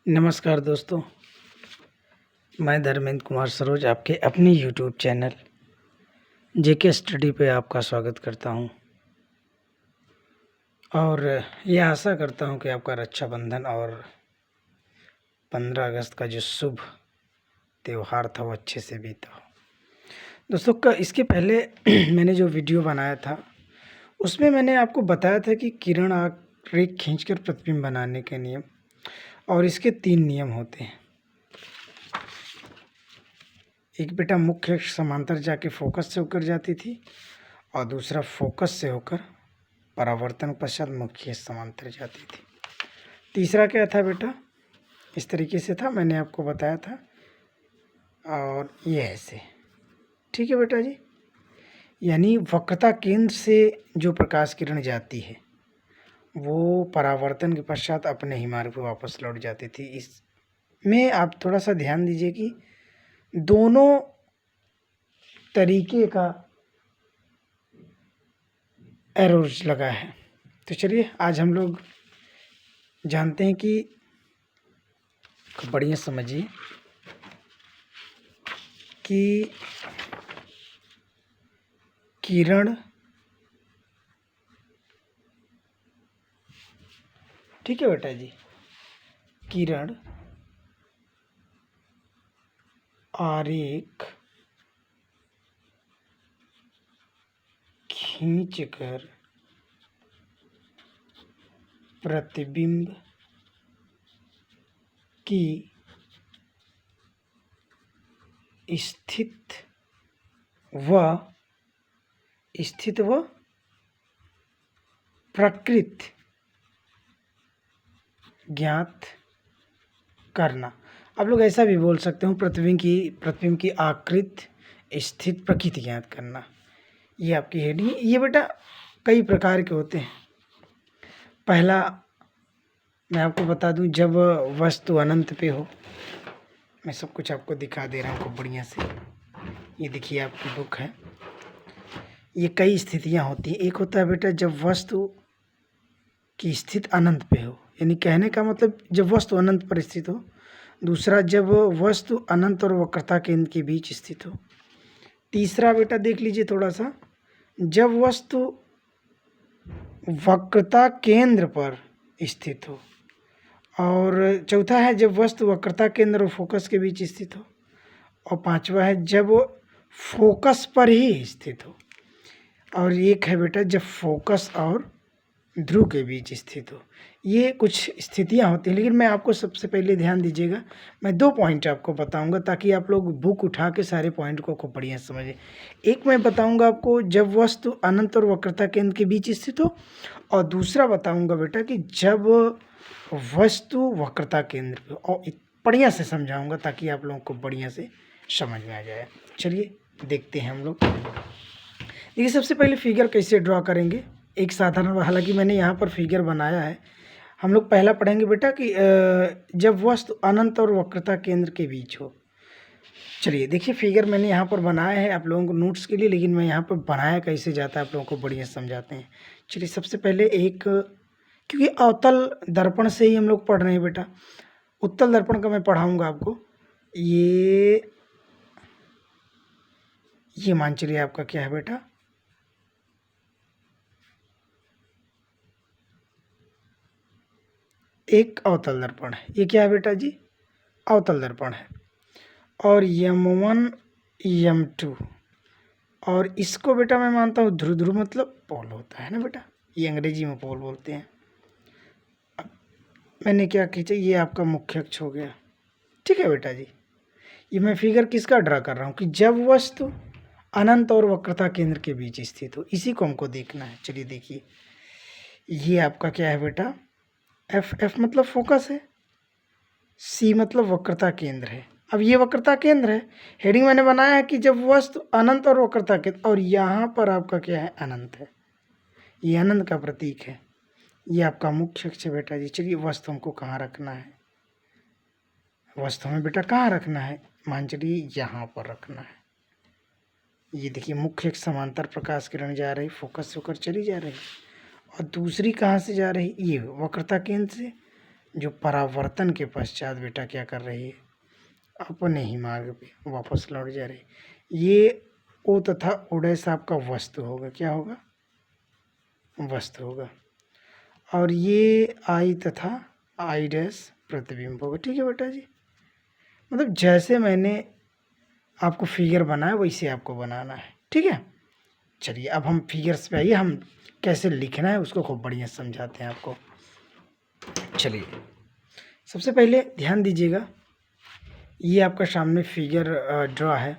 नमस्कार दोस्तों, मैं धर्मेंद्र कुमार सरोज आपके अपनी यूट्यूब चैनल जेके स्टडी पे आपका स्वागत करता हूं और ये आशा करता हूं कि आपका रक्षाबंधन और 15 अगस्त का जो शुभ त्यौहार था वो अच्छे से बीता हो। दोस्तों इसके पहले मैंने जो वीडियो बनाया था उसमें मैंने आपको बताया था कि किरण आरेख खींचकर प्रतिबिंब बनाने के नियम और इसके 3 नियम होते हैं। एक बेटा मुख्य अक्ष समांतर जाके फोकस से होकर जाती थी और दूसरा फोकस से होकर परावर्तन पश्चात मुख्य समांतर जाती थी। तीसरा क्या था बेटा, इस तरीके से था, मैंने आपको बताया था। और ये ऐसे, ठीक है बेटा जी। यानी वक्रता केंद्र से जो प्रकाश किरण जाती है वो परावर्तन के पश्चात अपने ही मार्ग पर वापस लौट जाती थी। इसमें आप थोड़ा सा ध्यान दीजिए कि दोनों तरीके का एरोज लगा है। तो चलिए आज हम लोग जानते हैं कि बढ़िया समझिए कि किरण, ठीक है बेटा जी, किरण आरेख खींचकर प्रतिबिंब की स्थित व प्रकृति ज्ञात करना। आप लोग ऐसा भी बोल सकते हो, प्रतिबिंब की आकृति स्थित प्रकृति ज्ञात करना। ये आपकी हेडिंग। ये बेटा कई प्रकार के होते हैं। पहला मैं आपको बता दूं, जब वस्तु अनंत पे हो। मैं सब कुछ आपको दिखा दे रहा हूँ खूब बढ़िया से। ये देखिए आपकी बुक है। ये कई स्थितियाँ होती हैं। एक होता है बेटा जब वस्तु की स्थिति अनंत पे हो, यानी कहने का मतलब जब वस्तु अनंत पर स्थित हो। दूसरा जब वस्तु अनंत और वक्रता केंद्र के बीच स्थित हो। तीसरा बेटा देख लीजिए थोड़ा सा, जब वस्तु वक्रता केंद्र पर स्थित हो। और चौथा है जब वस्तु वक्रता केंद्र और फोकस के बीच स्थित हो। और पांचवा है जब फोकस पर ही स्थित हो। और एक है बेटा जब फोकस और ध्रुव के बीच स्थित हो। ये कुछ स्थितियां होती हैं, लेकिन मैं आपको सबसे पहले ध्यान दीजिएगा, मैं 2 पॉइंट आपको बताऊंगा ताकि आप लोग बुक उठा के सारे पॉइंट को खूब बढ़िया समझें। एक मैं बताऊंगा आपको जब वस्तु अनंत और वक्रता केंद्र के बीच स्थित हो, और दूसरा बताऊंगा बेटा कि जब वस्तु वक्रता केंद्र पे, और बढ़िया से समझाऊंगा ताकि आप लोगों को बढ़िया से समझ में आ जाए। चलिए देखते हैं हम लोग। देखिए सबसे पहले फिगर कैसे ड्रॉ करेंगे। एक साधारण, हालांकि मैंने यहाँ पर फिगर बनाया है। हम लोग पहला पढ़ेंगे बेटा कि जब वस्तु अनंत और वक्रता केंद्र के बीच हो। चलिए देखिए फिगर मैंने यहाँ पर बनाया है आप लोगों को नोट्स के लिए, लेकिन मैं यहाँ पर बनाया कैसे जाता है आप लोगों को बढ़िया समझाते हैं। चलिए सबसे पहले एक, क्योंकि अवतल दर्पण से ही हम लोग पढ़ रहे हैं बेटा, उत्तल दर्पण का मैं पढ़ाऊँगा आपको। ये मान चलिए आपका क्या है बेटा, एक अवतल दर्पण है। ये क्या है बेटा जी, अवतल दर्पण है। और M1 M2, और इसको बेटा मैं मानता हूँ ध्रुव। ध्रुव मतलब पोल होता है ना बेटा, ये अंग्रेजी में पोल बोलते हैं। अब मैंने क्या खींचा, ये आपका मुख्य अक्ष हो गया। ठीक है बेटा जी। ये मैं फिगर किसका ड्रा कर रहा हूँ कि जब वस्तु अनंत और वक्रता केंद्र के बीच स्थित हो, इसी को हमको देखना है। चलिए देखिए, ये आपका क्या है बेटा, F मतलब फोकस है, C मतलब वक्रता केंद्र है। अब ये वक्रता केंद्र है, हेडिंग मैंने बनाया है कि जब वस्तु अनंत और वक्रता केंद्र, और यहाँ पर आपका क्या है, अनंत है। ये अनंत का प्रतीक है। ये आपका मुख्य अक्ष है बेटा जी। चलिए वस्तु हमको कहाँ रखना है, वस्तु में बेटा कहाँ रखना है, मान चलिए यहाँ पर रखना है। ये देखिए मुख्य अक्ष समांतर प्रकाश किरण जा रही, फोकस होकर चली जा रही, और दूसरी कहाँ से जा रही, ये वक्रता केंद्र से। जो परावर्तन के पश्चात बेटा क्या कर रही है, अपने ही मार्ग पे वापस लौट जा रही है। ये ओ तथा ओडेस आपका वस्तु होगा, क्या होगा, वस्तु होगा। और ये आई तथा आई डैश प्रतिबिंब होगा। ठीक है बेटा जी, मतलब जैसे मैंने आपको फिगर बनाया वैसे आपको बनाना है। ठीक है, चलिए अब हम फिगर्स पे आइए, हम कैसे लिखना है उसको खूब बढ़िया समझाते हैं आपको। चलिए सबसे पहले ध्यान दीजिएगा, ये आपका सामने फिगर ड्रा है।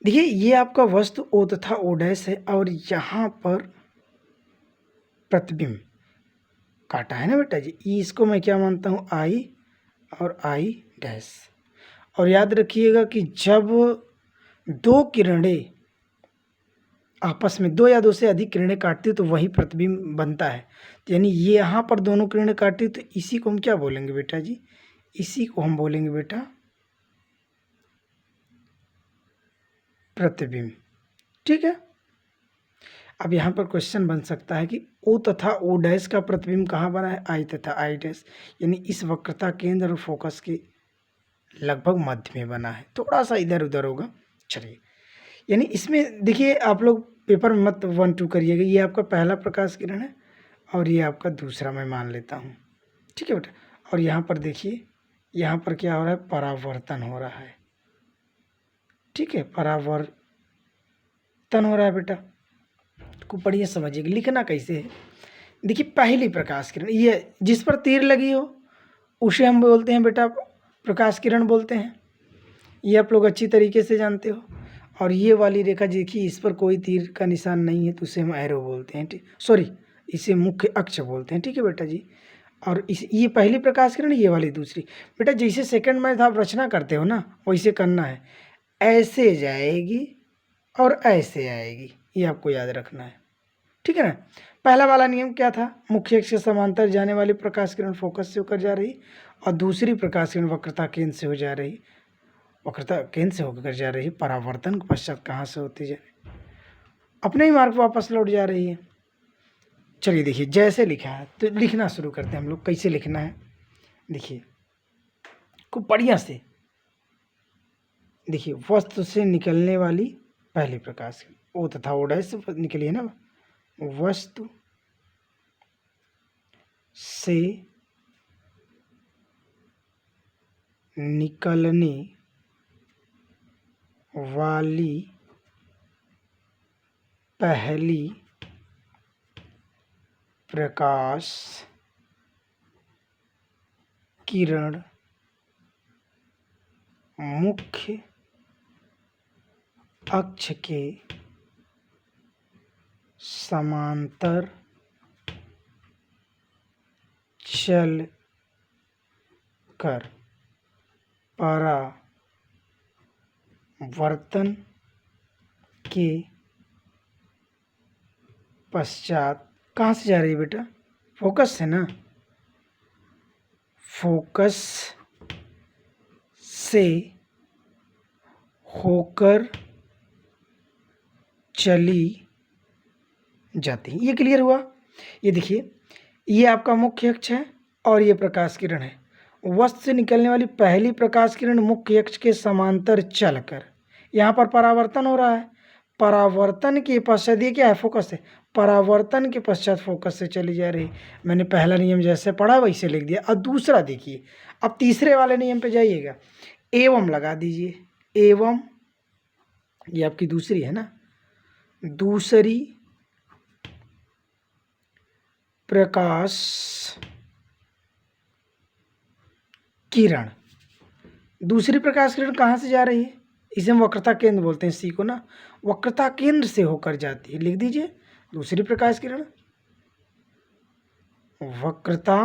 देखिए ये आपका वस्तु ओ तथा ओ डैश है और यहाँ पर प्रतिबिंब काटा है ना बेटा जी। इसको मैं क्या मानता हूँ, आई और आई डैश। और याद रखिएगा कि जब दो किरणें आपस में, दो या दो से अधिक किरणें काटती है तो वही प्रतिबिंब बनता है। तो यानी ये यहाँ पर दोनों किरणें काटती तो इसी को हम क्या बोलेंगे बेटा जी, इसी को हम बोलेंगे बेटा प्रतिबिंब। ठीक है, अब यहाँ पर क्वेश्चन बन सकता है कि ओ तथा ओ डैश का प्रतिबिंब कहाँ बना है, आई तथा आई डैश, यानी इस वक्रता केंद्र और फोकस के लगभग मध्य में बना है, थोड़ा सा इधर उधर होगा। चलिए, यानी इसमें देखिए आप लोग पेपर में मत 1 2 करिएगा, ये आपका पहला प्रकाश किरण है और ये आपका दूसरा मैं मान लेता हूँ। ठीक है बेटा, और यहाँ पर देखिए, यहाँ पर क्या हो रहा है, परावर्तन हो रहा है। ठीक है, परावर्तन हो रहा है बेटा, को बढ़िया समझिएगा। लिखना कैसे है, देखिए पहली प्रकाश किरण, ये जिस पर तीर लगी हो उसे हम बोलते हैं बेटा प्रकाश किरण बोलते हैं, ये आप लोग अच्छी तरीके से जानते हो। और ये वाली रेखा देखिए, इस पर कोई तीर का निशान नहीं है तो उसे हम एरो बोलते हैं। ठीक, सॉरी, इसे मुख्य अक्ष बोलते हैं। ठीक है बेटा जी, और इस ये पहली प्रकाश किरण, ये वाली दूसरी। बेटा जैसे सेकंड मैथ आप रचना करते हो ना वैसे करना है, ऐसे जाएगी और ऐसे आएगी, ये आपको याद रखना है। ठीक है ना, पहला वाला नियम क्या था, मुख्य अक्ष के समांतर जाने वाली प्रकाश किरण फोकस से होकर जा रही और दूसरी प्रकाश किरण वक्रता केंद्र से हो जा रही, वक्रता केंद्र से होकर जा रही, परावर्तन के पश्चात कहाँ से होती जा रही, अपने ही मार्ग वापस लौट जा रही है। चलिए देखिए जैसे लिखा है तो लिखना शुरू करते हैं हम लोग, कैसे लिखना है देखिए खूब बढ़िया से। देखिए वस्तु से निकलने वाली पहली प्रकाश ओ तथा ओ डैश से निकली है ना, वस्तु से निकलने वाली पहली प्रकाश किरण मुख्य अक्ष के समांतर चल कर परावर्तन के पश्चात कहाँ से जा रही है बेटा, फोकस से ना, फोकस से होकर चली जाती है। ये क्लियर हुआ। ये देखिए ये आपका मुख्य अक्ष है और ये प्रकाश किरण है, वस्तु से निकलने वाली पहली प्रकाश किरण मुख्य अक्ष के समांतर चलकर, यहाँ पर परावर्तन हो रहा है, परावर्तन के पश्चात, ये क्या है, फोकस है, परावर्तन के पश्चात फोकस से चली जा रही। मैंने पहला नियम जैसे पढ़ा वैसे लिख दिया। अब दूसरा देखिए, अब तीसरे वाले नियम पे जाइएगा, एवं लगा दीजिए, एवं ये आपकी दूसरी है ना, दूसरी प्रकाश किरण, दूसरी प्रकाश किरण कहाँ से जा रही है, इसे हम वक्रता केंद्र बोलते हैं, सी को ना, वक्रता केंद्र से होकर जाती है। लिख दीजिए दूसरी प्रकाश किरण वक्रता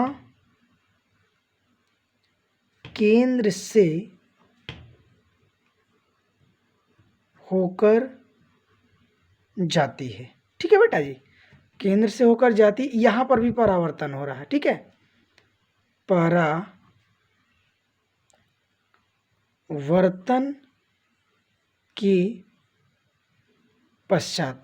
केंद्र से होकर जाती है। ठीक है बेटा जी, केंद्र से होकर जाती, यहाँ पर भी परावर्तन हो रहा है। ठीक है, परावर्तन के पश्चात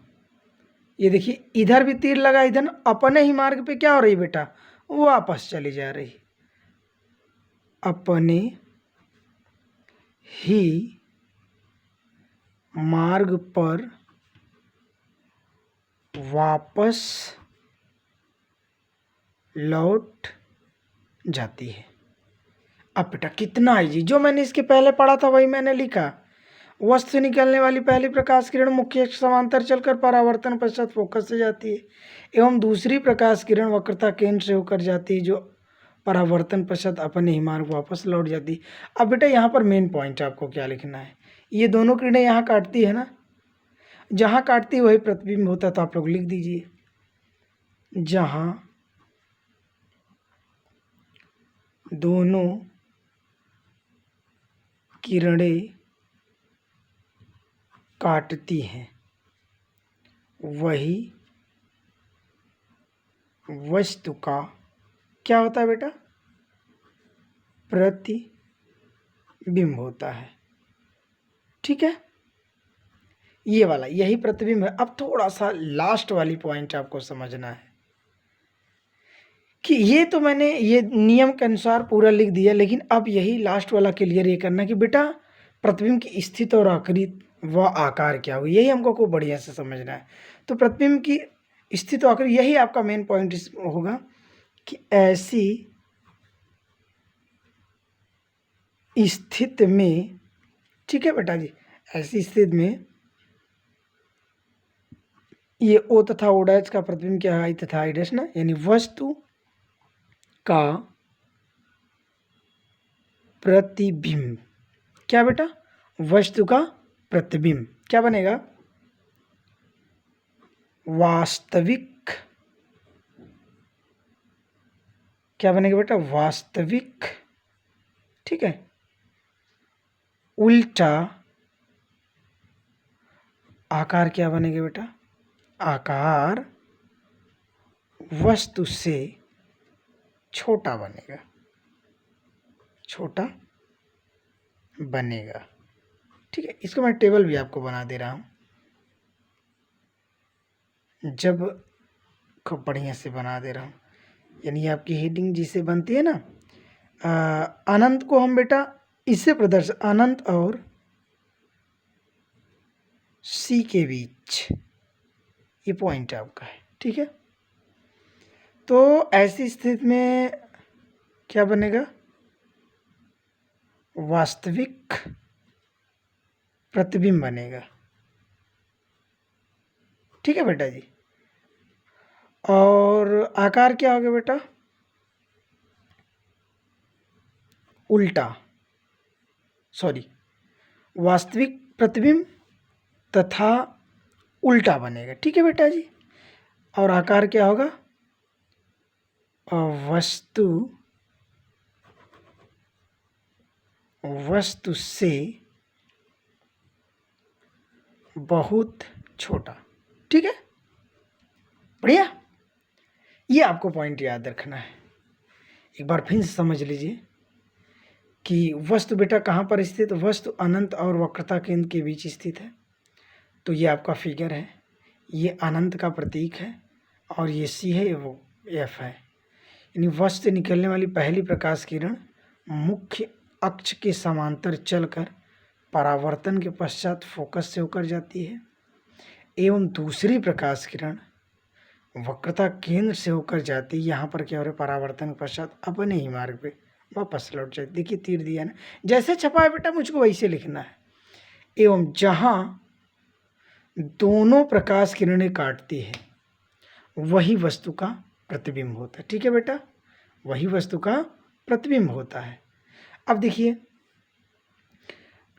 ये देखिए इधर भी तीर लगा, इधर अपने ही मार्ग पे क्या हो रही बेटा, वापस चली जा रही, अपने ही मार्ग पर वापस लौट जाती है। अब बेटा कितना इजी, जो मैंने इसके पहले पढ़ा था वही मैंने लिखा। वस्तु से निकलने वाली पहली प्रकाश किरण मुख्य अक्ष समांतर चलकर परावर्तन पश्चात फोकस से जाती है एवं दूसरी प्रकाश किरण वक्रता केंद्र से होकर जाती है, जो परावर्तन पश्चात अपने ही मार्ग वापस लौट जाती है। अब बेटा यहाँ पर मेन पॉइंट आपको क्या लिखना है, ये दोनों किरणें यहाँ काटती है ना, जहाँ काटती है वही प्रतिबिंब होता है, तो आप लोग लिख दीजिए जहाँ दोनों किरणें काटती हैं वही वस्तु का क्या होता है बेटा, प्रतिबिंब होता है। ठीक है, ये वाला यही प्रतिबिंब है। अब थोड़ा सा लास्ट वाली पॉइंट आपको समझना है कि ये तो मैंने ये नियम के अनुसार पूरा लिख दिया, लेकिन अब यही लास्ट वाला क्लियर ये करना कि बेटा प्रतिबिंब की स्थिति और आकृति व आकार क्या हो, यही हमको खूब बढ़िया से समझना है। तो प्रतिबिंब की स्थिति और आकृति, यही आपका मेन पॉइंट होगा कि ऐसी स्थिति में, ठीक है बेटा जी, ऐसी स्थिति में ये ओ तथा ओ डैश का प्रतिबिंब क्या है, आई तथा आई डैश ना, यानी वस्तु का प्रतिबिंब क्या बेटा, वस्तु का प्रतिबिंब क्या बनेगा, वास्तविक, क्या बनेगा बेटा, वास्तविक, ठीक है, उल्टा आकार क्या बनेगा बेटा, आकार वस्तु से छोटा बनेगा, छोटा बनेगा। ठीक है, इसको मैं टेबल भी आपको बना दे रहा हूँ, जब खूब बढ़िया से बना दे रहा हूँ, यानी आपकी हेडिंग जिसे बनती है ना, अनंत को हम बेटा इससे प्रदर्शन, अनंत और सी के बीच ये पॉइंट आपका है। ठीक है, तो ऐसी स्थिति में क्या बनेगा, वास्तविक प्रतिबिंब बनेगा। ठीक है बेटा जी, और आकार क्या होगा बेटा, उल्टा, सॉरी, वास्तविक प्रतिबिंब तथा उल्टा बनेगा। ठीक है बेटा जी, और आकार क्या होगा, वस्तु से बहुत छोटा। ठीक है, बढ़िया, ये आपको पॉइंट याद रखना है। एक बार फिर से समझ लीजिए कि वस्तु बेटा कहाँ पर स्थित, वस्तु अनंत और वक्रता केंद्र के बीच स्थित है। तो ये आपका फिगर है, ये अनंत का प्रतीक है और ये सी है, वो एफ है, यानी वस्तु से निकलने वाली पहली प्रकाश किरण मुख्य अक्ष के समांतर चलकर परावर्तन के पश्चात फोकस से होकर जाती है एवं दूसरी प्रकाश किरण वक्रता केंद्र से होकर जाती है, यहाँ पर क्या हो रहा है, परावर्तन के पश्चात अपने ही मार्ग पे वापस लौट जाती। देखिए तीर दिया ना, जैसे छपा है बेटा मुझको वैसे लिखना है। एवं जहाँ दोनों प्रकाश किरणें काटती है वही वस्तु का प्रतिबिंब होता है। ठीक है बेटा, वही वस्तु का प्रतिबिंब होता है। अब देखिए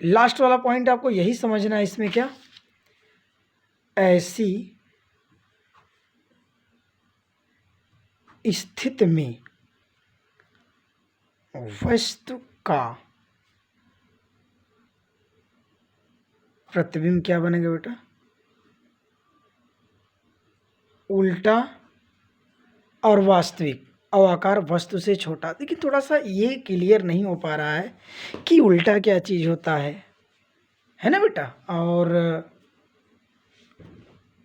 लास्ट वाला पॉइंट आपको यही समझना है, इसमें क्या, ऐसी स्थिति में वस्तु का प्रतिबिंब क्या बनेगा बेटा, उल्टा और वास्तविक, और आकार वस्तु से छोटा। लेकिन थोड़ा सा ये क्लियर नहीं हो पा रहा है कि उल्टा क्या चीज़ होता है ना बेटा, और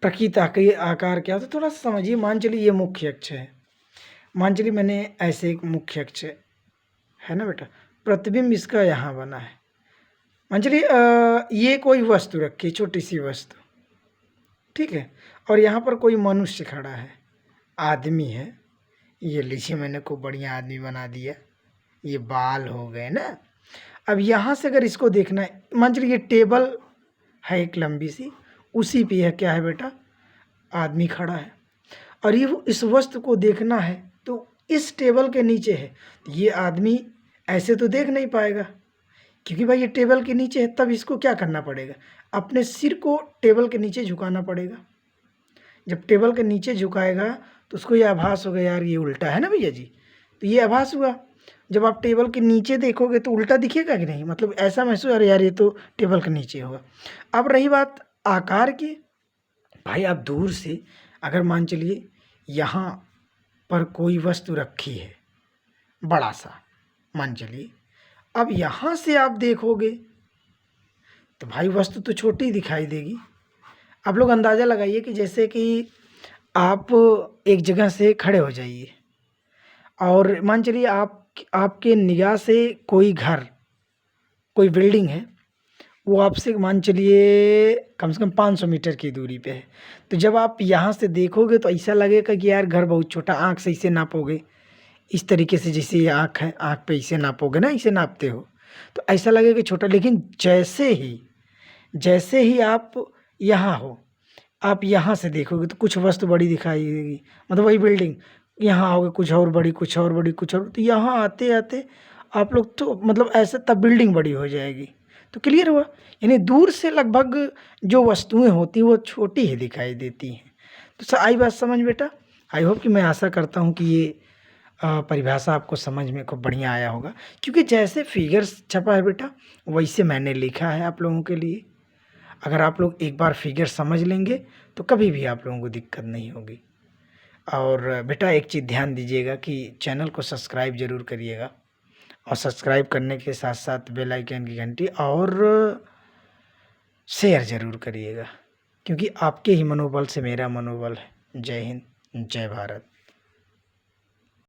प्रकृति आकार क्या होता है, थोड़ा सा समझिए। मान चलिए ये मुख्य अक्ष है, मान चलिए मैंने ऐसे एक मुख्य अक्ष है ना बेटा, प्रतिबिंब इसका यहाँ बना है। मान चलिए ये कोई वस्तु रखी, छोटी सी वस्तु, ठीक है, और यहाँ पर कोई मनुष्य खड़ा है, आदमी है। ये लीजिए मैंने को बढ़िया आदमी बना दिया, ये बाल हो गए ना। अब यहाँ से अगर इसको देखना है, मान चलिए ये टेबल है एक लंबी सी, उसी पे है क्या है बेटा, आदमी खड़ा है, और ये इस वस्तु को देखना है तो इस टेबल के नीचे है। तो ये आदमी ऐसे तो देख नहीं पाएगा, क्योंकि भाई ये टेबल के नीचे है। तब इसको क्या करना पड़ेगा, अपने सिर को टेबल के नीचे झुकाना पड़ेगा। जब टेबल के नीचे झुकाएगा तो उसको ये आभास होगा, यार ये उल्टा है ना भैया जी, तो ये आभास हुआ। जब आप टेबल के नीचे देखोगे तो उल्टा दिखेगा कि नहीं, मतलब ऐसा महसूस, अरे यार ये तो टेबल के नीचे होगा। अब रही बात आकार की, भाई आप दूर से अगर मान चलिए यहाँ पर कोई वस्तु रखी है बड़ा सा, मान चलिए, अब यहाँ से आप देखोगे तो भाई वस्तु तो छोटी दिखाई देगी। आप लोग अंदाज़ा लगाइए कि जैसे कि आप एक जगह से खड़े हो जाइए और मान चलिए आपके निगाह से कोई घर, कोई बिल्डिंग है, वो आपसे मान चलिए कम से कम 500 मीटर की दूरी पे है। तो जब आप यहाँ से देखोगे तो ऐसा लगेगा कि यार घर बहुत छोटा, आँख से इसे नापोगे इस तरीके से, जैसे ये आँख है, आँख पे इसे नापोगे ना, इसे नापते हो तो ऐसा लगेगा छोटा। लेकिन जैसे ही आप यहाँ हो, आप यहाँ से देखोगे तो कुछ वस्तु बड़ी दिखाई देगी, मतलब वही बिल्डिंग, यहाँ आओगे कुछ और बड़ी, कुछ और बड़ी, कुछ और, तो यहाँ आते आते आप लोग तो मतलब ऐसे तब बिल्डिंग बड़ी हो जाएगी। तो क्लियर हुआ, यानी दूर से लगभग जो वस्तुएं होती हैं वो छोटी ही दिखाई देती हैं। तो आई बात समझ बेटा। आई होप कि मैं आशा करता हूँ कि ये परिभाषा आपको समझ में खूब बढ़िया आया होगा, क्योंकि जैसे फिगर्स छपा है बेटा वैसे मैंने लिखा है आप लोगों के लिए। अगर आप लोग एक बार फिगर समझ लेंगे तो कभी भी आप लोगों को दिक्कत नहीं होगी। और बेटा एक चीज़ ध्यान दीजिएगा कि चैनल को सब्सक्राइब ज़रूर करिएगा, और सब्सक्राइब करने के साथ साथ बेल आइकन की घंटी और शेयर ज़रूर करिएगा, क्योंकि आपके ही मनोबल से मेरा मनोबल है। जय हिंद, जय भारत।